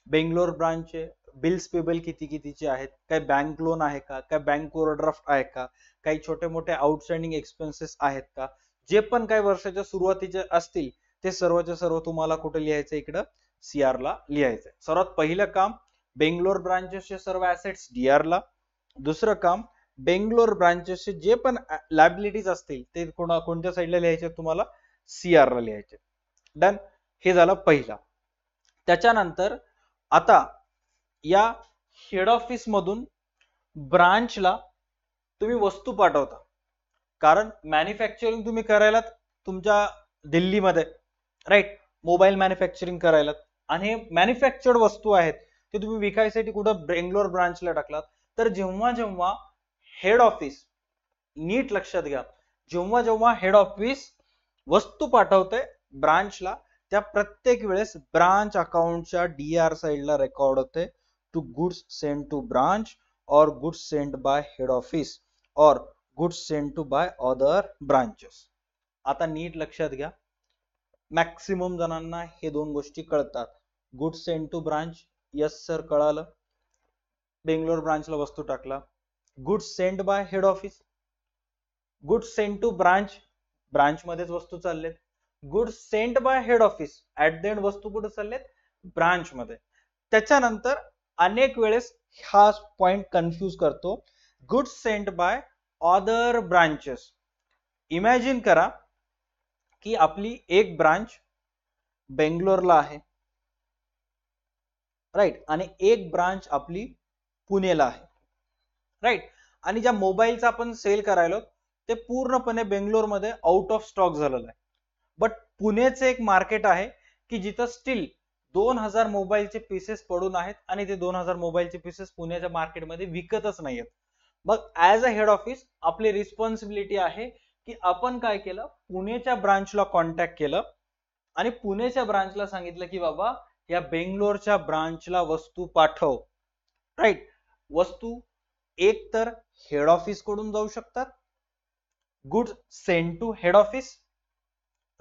बेंगलोर ब्रांचचे बिल्स पेबल किती कितीचे आहेत, काय बँक लोन आहे का, काय बँक ओव्हरड्राफ्ट आहे का, काही छोटे मोठे आउटस्टँडिंग एक्सपेन्सेस आहेत का, जे पण काही वर्षाच्या सुरुवातीचे असतील ते सर्वच्या सर्व तुम्हाला कुठे लिहायचं, इकडं सीआर ला लिहायचं. सर्वात पहिलं काम बेंगलोर ब्रांचेसचे सर्व ऍसेट्स डीआर ला, दुसरं काम बेंगलोर ब्रांचेसचे जे पण लायबिलिटीज असतील ते कोणत्या साईडला लिहायचे, तुम्हाला सीआर ला लिहायचे. डन, हे झालं पहिला. त्याच्यानंतर आता या हेड ऑफिस मधून ब्रांचला तुम्ही वस्तू पाठवता, कारण मॅन्युफॅक्चरिंग तुम्ही करायला तुमच्या दिल्लीमध्ये, राईट, मोबाईल मॅन्युफॅक्चरिंग करायला, आणि हे मॅन्युफॅक्चर्ड वस्तू आहेत ते तुम्ही विकायसाठी कुठं बेंगलोर ब्रांचला टाकलात. तर जेव्हा जेव्हा हेड ऑफिस, नीट लक्षात घ्या, जेव्हा जेव्हा हेड ऑफिस वस्तू पाठवते ब्रांचला त्या प्रत्येक वेळेस ब्रांच अकाउंटच्या डीआर साइडला रेकॉर्ड होते to goods send to branch और goods send by head office और goods send to by other branches. आता नीट लक्षात घ्या, मॅक्सिमम जणांना हे दोन गोष्टी कळतात. Goods send to branch, yes sir कळालं, बेंगलोर ब्रांचला वस्तू टाकला. Goods send by head office, goods send to branch, branch मध्येच वस्तू चाललेत. Goods send by head office, at the end वस्तू कुठे चाललेत, ब्रांच मध्ये. त्याच्यानंतर अनेक वेळेस हा पॉइंट कन्फ्यूज करतो, goods send by other branches. Imagine करा की आपली एक ब्रांच बेंगलोरला आहे, राईट, आणि एक ब्रांच आपली पुणेला आहे, राईट, आणि ज्या मोबाईलचा आपण सेल करायलो ते पूर्णपणे बेंगलोरमध्ये आउट ऑफ स्टॉक झालेलं आहे. बट पुणेचे एक मार्केट आहे की जिथं स्टील 2000 मोबाईलचे पीसेस पडून आहेत आणि ते 2000 मोबाईलचे पीसेस पुण्याच्या मार्केटमध्ये विकतच नाहीयेत. मग ऍज अ हेड ऑफिस आपली रिस्पॉन्सिबिलिटी आहे की आपण काय केलं, पुणेच्या ब्रांचला कॉन्टॅक्ट केलं आणि पुणेच्या ब्रांचला सांगितलं की बाबा या बेंगलोरच्या ब्रांचला वस्तू पाठव, राईट. वस्तू एक तर हेड ऑफिस कडून जाऊ शकतात, goods send to head office,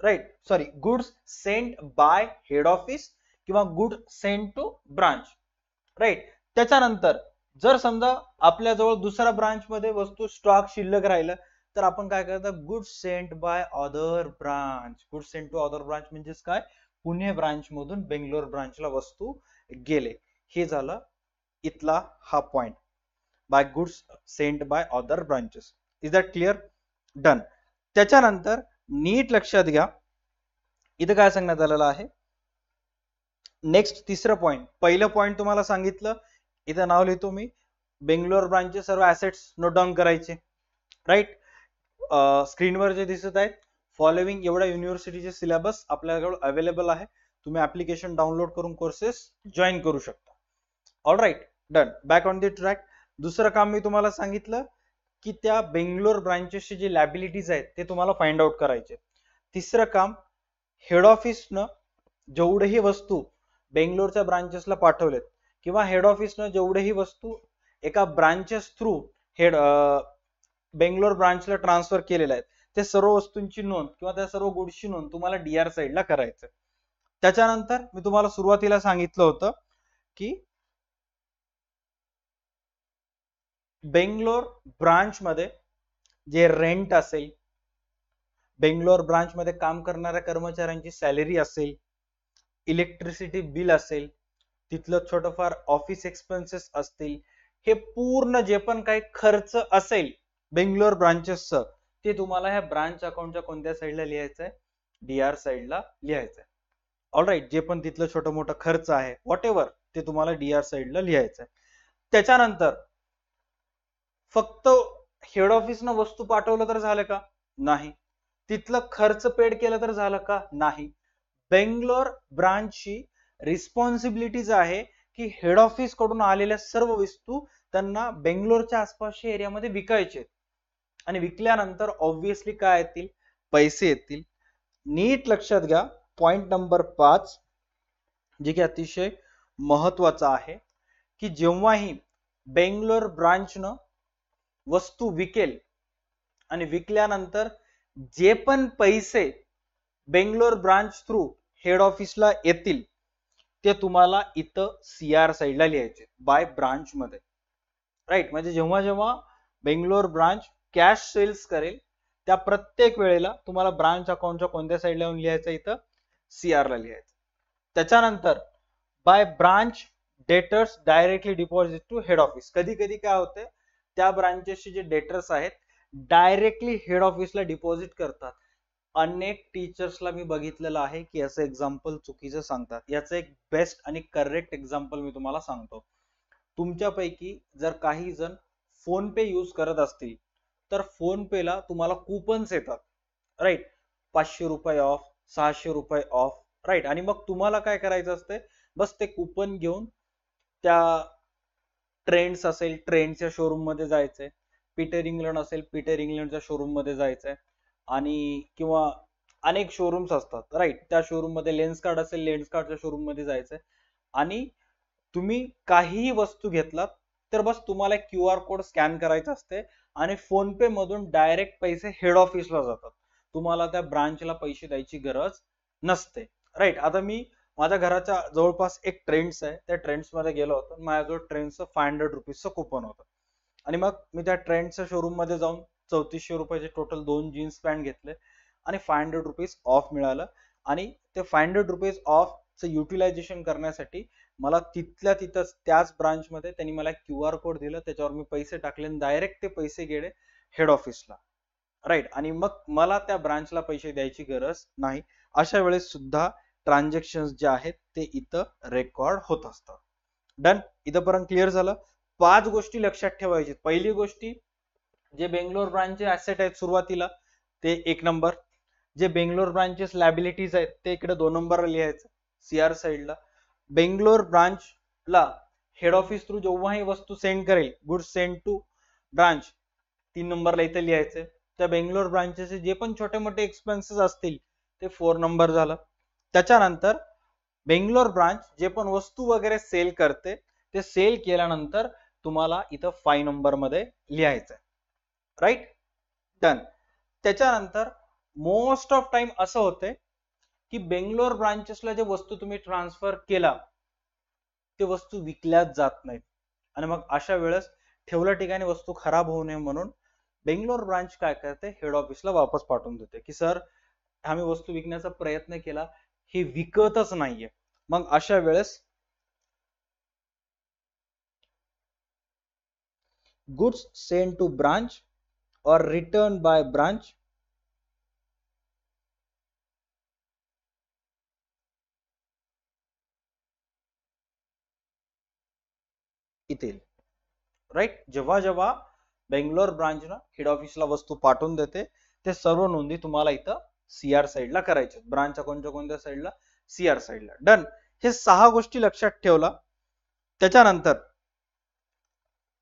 right, sorry, goods send by head office किंवा good send to branch, right. त्याच्यानंतर जर समजा आपल्याजवळ दुसऱ्या ब्रांच मध्ये वस्तू स्टॉक शिल्लक राहिलं तर आपण काय करतात, good send by other branch. Good send to other branch म्हणजेच काय, पुणे ब्रांच मधून बेंगलोर ब्रांचला वस्तू गेले. हे झालं इथला हा point, by goods send by other branches. Is that clear? Done. त्याच्यानंतर नीट लक्षात घ्या, इथं काय सांगण्यात आलेलं आहे. नेक्स्ट तिसरं पॉइंट, पहिलं पॉइंट तुम्हाला सांगितलं, इथं नाव लिहितो मी, बेंगलोर ब्रांचचे सर्व ऍसेट्स नोट डाऊन करायचे, राईट. स्क्रीनवर जे दिसत आहेत फॉलोइंग एवढ्या युनिव्हर्सिटीचे सिलेबस आपल्याकडे अवेलेबल आहे, तुम्ही ऍप्लिकेशन डाउनलोड करून कोर्सेस जॉईन करू शकता. All right, done. Back on the track. दुसरं काम मी तुम्हाला सांगितलं की त्या बेंगलोर ब्रांचेसचे जे लॅबिलिटीज आहेत ते तुम्हाला फाइंड आउट करायचे. तिसरं काम, हेड ऑफिसनं जेवढेही वस्तू बेंगलोरच्या ब्रांचेसला पाठवलेत किंवा हेड ऑफिसनं जेवढेही वस्तू एका ब्रांचेस थ्रू हेड बेंगलोर ब्रांचला ट्रान्सफर केलेल्या आहेत ते सर्व वस्तूंची नोंद किंवा त्या सर्व गुड्सची नोंद तुम्हाला डीआर साइडला करायचं. त्याच्यानंतर मी तुम्हाला सुरुवातीला सांगितलं होतं की बेंगलोर ब्रांच मध्ये जे रेंट असेल, बेंगलोर ब्रांच मध्ये काम करणाऱ्या कर्मचाऱ्यांची सॅलरी असेल, इलेक्ट्रिसिटी बिल असेल, तिथलं छोटंफार ऑफिस एक्सपेन्सेस असतील, हे पूर्ण जे पण काही खर्च असेल बेंगलोर ब्रांचेसचं ते तुम्हाला ह्या ब्रांच अकाउंटच्या कोणत्या साईडला लिहायचंय, डीआर साईडला लिहायचंय. ऑलराईट, जे पण तिथलं छोटं मोठं खर्च आहे व्हॉट एव्हर ते तुम्हाला डीआर साईडला लिहायचंय. त्याच्यानंतर फक्त हेड ऑफिसनं वस्तू पाठवलं तर झालं का? नाही. तिथलं खर्च पेड केलं तर झालं का? नाही. बेंगलोर ब्रांचची रिस्पॉन्सिबिलिटीज आहे की हेड ऑफिस कडून आलेल्या सर्व वस्तू त्यांना बेंगलोरच्या आसपासच्या एरियामध्ये विकायचे आणि विकल्यानंतर ऑब्व्हियसली काय येतील? पैसे येतील. नीट लक्षात घ्या. पॉइंट नंबर 5 जे की अतिशय महत्वाचं आहे की जेव्हाही बेंगलोर ब्रांचनं वस्तू विकेल आणि विकल्यानंतर जे पण पैसे बेंगलोर ब्रांच थ्रू हेड ऑफिसला येतील ते तुम्हाला इथं सीआर साईडला लिहायचे बाय ब्रांच मध्ये. राईट. म्हणजे जेव्हा जेव्हा बेंगलोर ब्रांच कॅश सेल्स करेल त्या प्रत्येक वेळेला तुम्हाला ब्रांच अकाउंटच्या कोणत्या साईडला येऊन लिहायचं? इथं सीआर ला लिहायचं. त्याच्यानंतर by branch debtors directly deposit to head office. कधी कधी काय होते, त्या ब्रांचेसचे जे डेटर्स आहेत डायरेक्टली हेड ऑफिसला डिपॉझिट करतात. अनेक टीचर्सला मी बघितलेलं आहे की असं एक्झाम्पल चुकीचं सांगतात. याचं एक बेस्ट आणि करेक्ट एक्झाम्पल मी तुम्हाला सांगतो. तुमच्यापैकी जर काही जण फोन पे यूज करत असतील तर फोन पे ला तुम्हाला कुपन्स येतात. राईट. 500 रुपये ऑफ, 600 रुपये ऑफ. राईट. आणि मग तुम्हाला काय करायचं असते? बस ते कुपन घेऊन त्या ट्रेंड्स असेल ट्रेंडच्या शोरूम मध्ये जायचंय, पीटर इंग्लंड असेल पीटर इंग्लंडच्या शोरूम मध्ये जायचंय आणि किंवा अनेक शोरूम्स असतात. राईट. त्या शोरूम मध्ये लेन्स कार्ड असेल लेन्स कार्डच्या शोरूम मध्ये जायचंय आणि तुम्ही काहीही वस्तू घेतलात तर बस तुम्हाला क्यू आर कोड स्कॅन करायचा असते आणि फोन पे मधून डायरेक्ट पैसे हेड ऑफिसला जातात. तुम्हाला त्या ब्रांचला पैसे द्यायची गरज नसते. राईट. आता मी माझ्या घराच्या जवळपास एक ट्रेंड्स आहे, त्या ट्रेंड्स मध्ये गेलो होतो. माझ्याजवळ ट्रेंड्सचं 500 रुपीजचं कुपन होतं आणि मग मी त्या ट्रेंड्सच्या शोरूम मध्ये जाऊन 3400 रुपयाचे टोटल 2 जीन्स पॅन्ट घेतले आणि 500 रुपीज ऑफ मिळालं. आणि ते 500 रुपीज ऑफचं युटिलायझेशन करण्यासाठी मला तिथल्या तिथंच त्याच ब्रांच मध्ये त्यांनी मला क्यू आर कोड दिलं, त्याच्यावर मी पैसे टाकले आणि डायरेक्ट ते पैसे गेले हेड ऑफिसला. राईट. आणि मग मला त्या ब्रांचला पैसे द्यायची गरज नाही. अशा वेळेस सुद्धा ट्रान्झॅक्शन जे आहेत ते इथं रेकॉर्ड होत असतात. डन. इथंपर्यंत क्लिअर झालं. 5 गोष्टी लक्षात ठेवायच्या. पहिली गोष्टी, जे बेंगलोर ब्रांचचे ऍसेट आहेत सुरुवातीला ते 1 नंबर. जे बेंगलोर ब्रांचेस लॅबिलिटीज आहेत ते इकडे 2 नंबरला लिहायचं सीआर साईडला. बेंगलोर ब्रांचला हेड ऑफिस थ्रू जेव्हाही वस्तू सेंड करेल, गुड्स सेंड टू ब्रांच, 3 नंबरला इथे लिहायचे. त्या बेंगलोर ब्रांचेचे जे पण छोटे मोठे एक्सपेन्सेस असतील ते 4 नंबर झालं. त्याच्यानंतर बेंगलोर ब्रांच जे पण वस्तू वगैरे सेल करते ते सेल केल्यानंतर तुम्हाला इथं 5 नंबर मध्ये लिहायचंय. राईट. डन. त्याच्यानंतर मोस्ट ऑफ टाइम असं होते की बेंगलोर ब्रांचेसला जे वस्तू तुम्ही ट्रान्सफर केला ते वस्तू विकल्याच जात नाहीत आणि मग अशा वेळेस ठेवल्या ठिकाणी वस्तू खराब होऊ नये म्हणून बेंगलोर ब्रांच काय करते? हेड ऑफिसला वापस पाठवून देते की सर आम्ही वस्तू विकण्याचा प्रयत्न केला, हे विकतच नाहीये. मग अशा वेळेस गुड्स सेंड टू ब्रांच और रिटर्न बाय ब्रांच इथे. राईट. जेव्हा जेव्हा बेंगलोर ब्रांचनं हेड ऑफिसला वस्तू पाठवून देते ते सर्व नोंदी तुम्हाला इथं सीआर साईडला करायचे. ब्रांच अकाउंटच्या कोणत्या साईडला? सीआर साईडला. डन. हे 6 गोष्टी लक्षात ठेवला. त्याच्यानंतर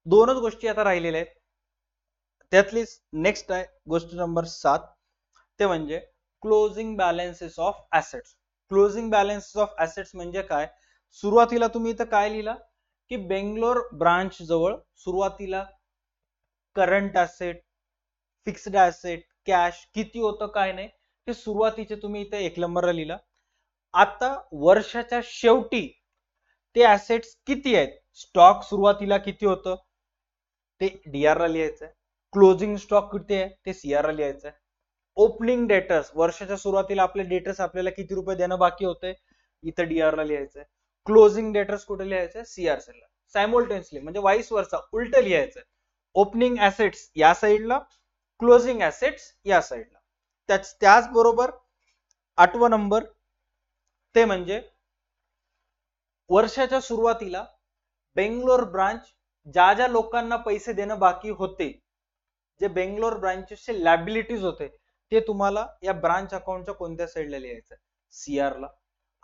2च गोष्टी आता राहिलेल्या आहेत. त्यातली नेक्स्ट आहे गोष्ट नंबर 7, ते म्हणजे closing balances of assets. Closing balances of assets म्हणजे काय? सुरुवातीला तुम्ही इथं काय लिहिला की बेंगलोर ब्रांच जवळ सुरुवातीला current asset, fixed asset, cash किती होतं काय नाही ते सुरुवातीचे तुम्ही इथे 1 नंबरला लिहिला. आता वर्षाच्या शेवटी ते ऍसेट्स किती आहेत, स्टॉक सुरुवातीला किती होतं ते डीआर ला लिहायचंय. क्लोजिंग स्टॉक किती आहे ते सीआर ला लिहायचंय. ओपनिंग डेटर्स, वर्षाच्या सुरुवातीला आपले डेटर्स आपल्याला किती रुपये देणं बाकी होते इथं डीआर ला लिहायचंय. क्लोजिंग डेटर्स कुठे लिहायचंय? सीआर साईडला. सायमल्टेनियसली म्हणजे वाईस वर्सा उलट लिहायचंय. ओपनिंग ऍसेट्स या साईडला, क्लोजिंग ऍसेट्स या साईडला. त्याचबरोबर 8वा नंबर ते म्हणजे वर्षाच्या सुरुवातीला बेंगलोर ब्रांच ज्या ज्या लोकांना पैसे देणं बाकी होते, जे बेंगलोर ब्रांचेसचे लॅबिलिटीज होते ते तुम्हाला या ब्रांच अकाउंटच्या कोणत्या साईडला लिहायचं आहे, सीआर ला.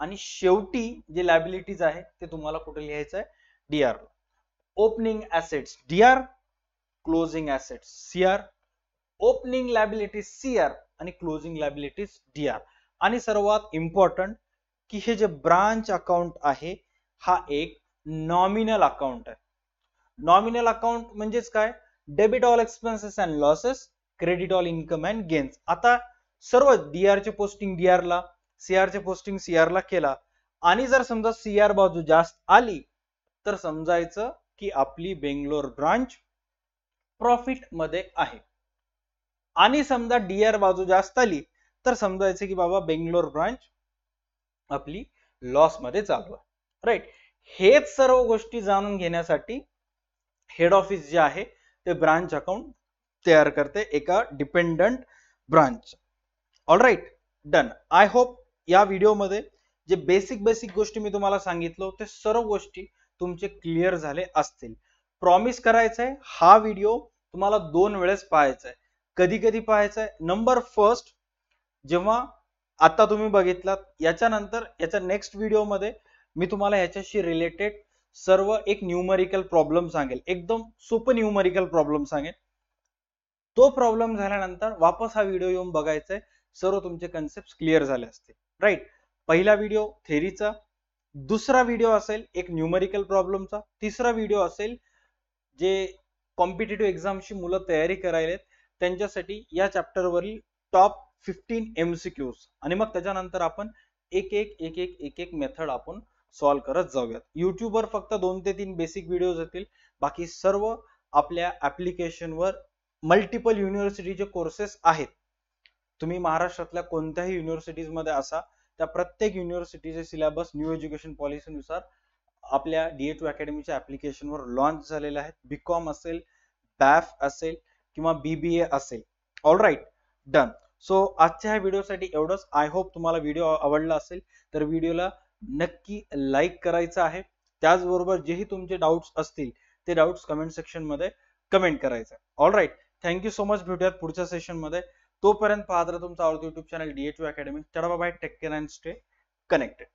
आणि शेवटी जे लायबिलिटीज आहे ते तुम्हाला कुठे लिहायचं आहे, डीआर ला. Opening assets DR, closing assets CR, opening liabilities CR आणि क्लोजिंग लायबिलिटीज डीआर. आणि सर्वात इम्पॉर्टंट की हे जे ब्रांच अकाउंट आहे हा एक नॉमिनल अकाउंट आहे. नॉमिनल अकाउंट म्हणजेच काय, debit all expenses and losses, credit all income and gains. आता सर्व डीआर चे पोस्टिंग डीआर ला, सीआर चे पोस्टिंग सीआर ला केला आणि जर समजा सीआर बाजू जास्त आली तर समजायचं की आपली बेंगलोर ब्रांच प्रॉफिट मध्ये आहे. आणि समजा डीआर बाजू जास्त आली तर समजायचं की बाबा बेंगलोर ब्रांच आपली लॉस मध्ये चालू आहे. राईट. हेच सर्व गोष्टी जाणून घेण्यासाठी हेड ऑफिस जे आहे ते ब्रांच अकाउंट तयार करते एका dependent branch. All right, done. I hope या व्हिडिओमध्ये जे बेसिक गोष्टी मी तुम्हाला सांगितलं ते सर्व गोष्टी तुमचे क्लिअर झाले असतील. प्रॉमिस करायचंय हा व्हिडिओ तुम्हाला 2 वेळेस पाहायचा आहे. कधी कधी पाहायचा आहे, नंबर फर्स्ट जेव्हा आता तुम्ही बघितलात, याच्यानंतर याच्या नेक्स्ट व्हिडिओमध्ये मी तुम्हाला ह्याच्याशी रिलेटेड सर्व एक न्यूमरिकल प्रॉब्लेम सांगेल, एकदम सोपं न्यूमरिकल प्रॉब्लेम सांगेल. तो प्रॉब्लेम झाल्यानंतर वापस हा व्हिडिओ येऊन बघायचा आहे, सर्व तुमचे कन्सेप्ट क्लिअर झाले असतील. राईट. पहिला व्हिडिओ थेरीचा, दुसरा व्हिडिओ असेल एक न्यूमरिकल प्रॉब्लेमचा, तिसरा व्हिडिओ असेल जे कॉम्पिटिटिव्ह एक्झामची मुलं तयारी करायला त्यांच्यासाठी या चॅप्टर वरील टॉप 15 MCQs. आणि मग त्याच्यानंतर आपण एक मेथड आपण सॉल्व्ह करत जाऊयात. युट्यूबवर फक्त 2 ते 3 बेसिक व्हिडिओज येतील, बाकी सर्व आपल्या ऍप्लिकेशनवर मल्टिपल युनिव्हर्सिटीचे कोर्सेस आहेत. तुम्ही महाराष्ट्रातल्या कोणत्याही युनिव्हर्सिटीज मध्ये असा, त्या प्रत्येक युनिव्हर्सिटीचे सिलेबस न्यू एज्युकेशन पॉलिसीनुसार आपल्या DA2 अकॅडमीच्या ऍप्लिकेशनवर लॉन्च झालेले आहेत. बीकॉम असेल, बॅफ असेल किंवा BBA असेल. All right, done. सो आजच्या ह्या व्हिडिओसाठी एवढंच. आय होप तुम्हाला व्हिडिओ आवडला असेल तर व्हिडिओला नक्की लाईक करायचं आहे. त्याचबरोबर जेही तुमचे डाऊट्स असतील ते डाऊट्स कमेंट सेक्शन मध्ये कमेंट करायचं. All right, thank you so much. भेटूयात पुढच्या सेशन मध्ये. तोपर्यंत पाहत राहा तुमचा आवडता युट्यूब चॅनल DA2 अकॅडमी. चला bye, take care and stay connected.